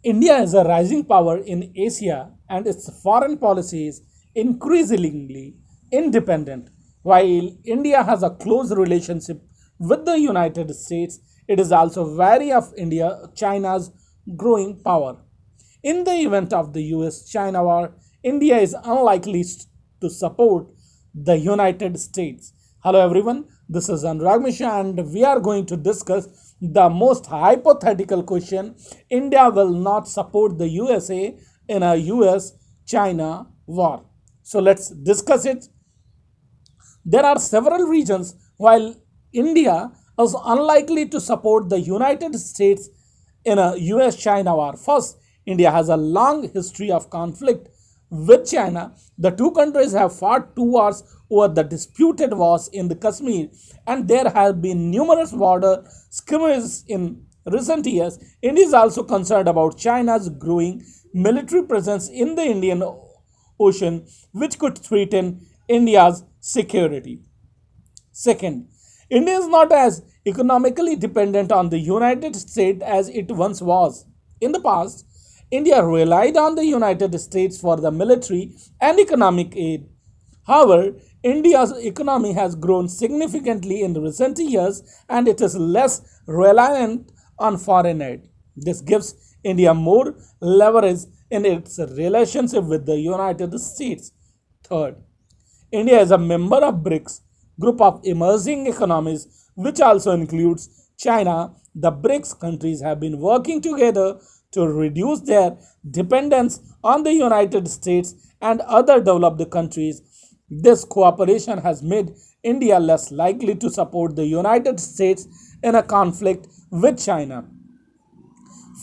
India is a rising power in Asia and its foreign policy is increasingly independent. While India has a close relationship with the United States, it is also wary of China's growing power. In the event of the US China war, India is unlikely to support the United States. Hello everyone, this is Anurag Mishra and we are going to discuss the most hypothetical question. India will not support the USA in a US China war. So let's discuss it. There are several reasons while India is unlikely to support the United States in a US China war. First, India has a long history of conflict with China. The two countries have fought two wars over the disputed wars in the Kashmir, and there have been numerous border skirmishes in recent years. India is also concerned about China's growing military presence in the Indian Ocean, which could threaten India's security. Second, India is not as economically dependent on the United States as it once was. In the past, India relied on the United States for the military and economic aid. However, India's economy has grown significantly in recent years and it is less reliant on foreign aid. This gives India more leverage in its relationship with the United States. Third, India is a member of BRICS, group of emerging economies, which also includes China. The BRICS countries have been working together to reduce their dependence on the United States and other developed countries. This cooperation has made India less likely to support the United States in a conflict with China.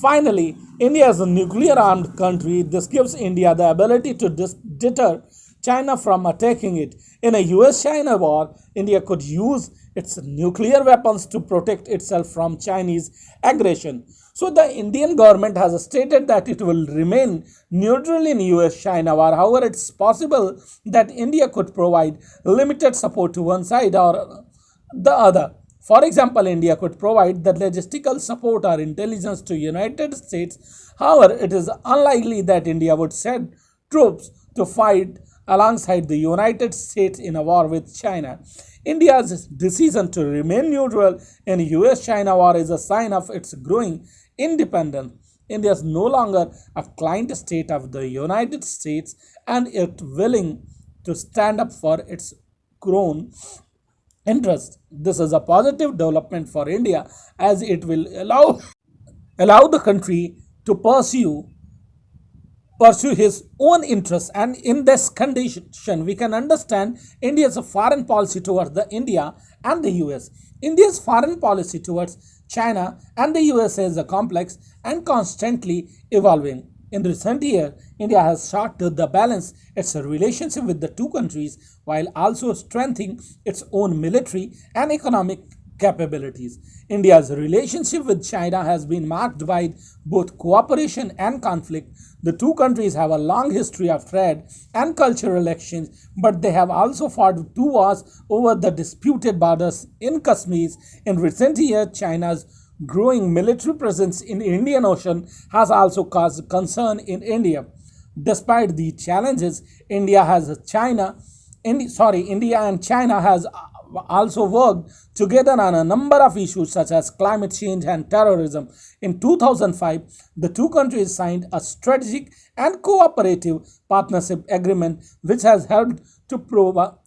Finally, India is a nuclear armed country. This gives India the ability to deter China from attacking it. In a US China war, India could use its nuclear weapons to protect itself from Chinese aggression. So the Indian government has stated that it will remain neutral in US China war. However, it's possible that India could provide limited support to one side or the other. For example, India could provide the logistical support or intelligence to United States. However, it is unlikely that India would send troops to fight alongside the United States in a war with China. India's decision to remain neutral in US-China war is a sign of its growing independence. India is no longer a client state of the United States and it is willing to stand up for its grown interest. This is a positive development for India as it will allow the country to pursue his own interests, and in this condition we can understand India's foreign policy towards the India and the US. India's foreign policy towards China and the USA is complex and constantly evolving. In recent years, India has sought to balance its relationship with the two countries while also strengthening its own military and economic capabilities. India's relationship with China has been marked by both cooperation and conflict. The two countries have a long history of trade and cultural exchange, but they have also fought two wars over the disputed borders in Kashmir. In recent years, China's growing military presence in the Indian Ocean has also caused concern in India. Despite the challenges, India and China has also worked together on a number of issues such as climate change and terrorism. In 2005, the two countries signed a strategic and cooperative partnership agreement which has helped to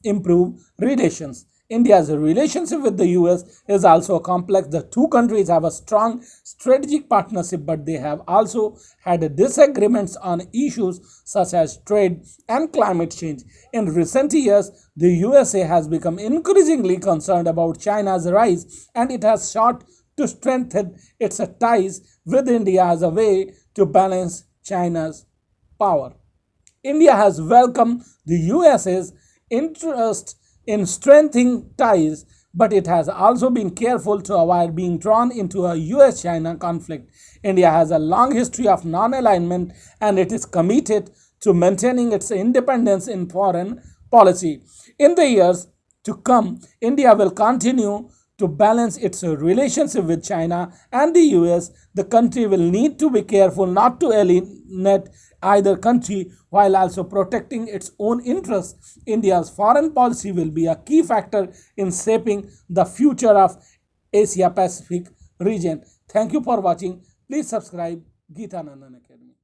improve relations. India's relationship with the US is also complex. The two countries have a strong strategic partnership, but they have also had disagreements on issues such as trade and climate change. In recent years, the USA has become increasingly concerned about China's rise, and it has sought to strengthen its ties with India as a way to balance China's power. India has welcomed the USA's interest in strengthening ties, but it has also been careful to avoid being drawn into a US-China conflict. India has a long history of non-alignment and it is committed to maintaining its independence in foreign policy. In the years to come, India will continue To balance its relationship with China and the US, the country will need to be careful not to alienate either country while also protecting its own interests. India's foreign policy will be a key factor in shaping the future of Asia Pacific region. Thank you for watching. Please subscribe Geeta Nandan Academy.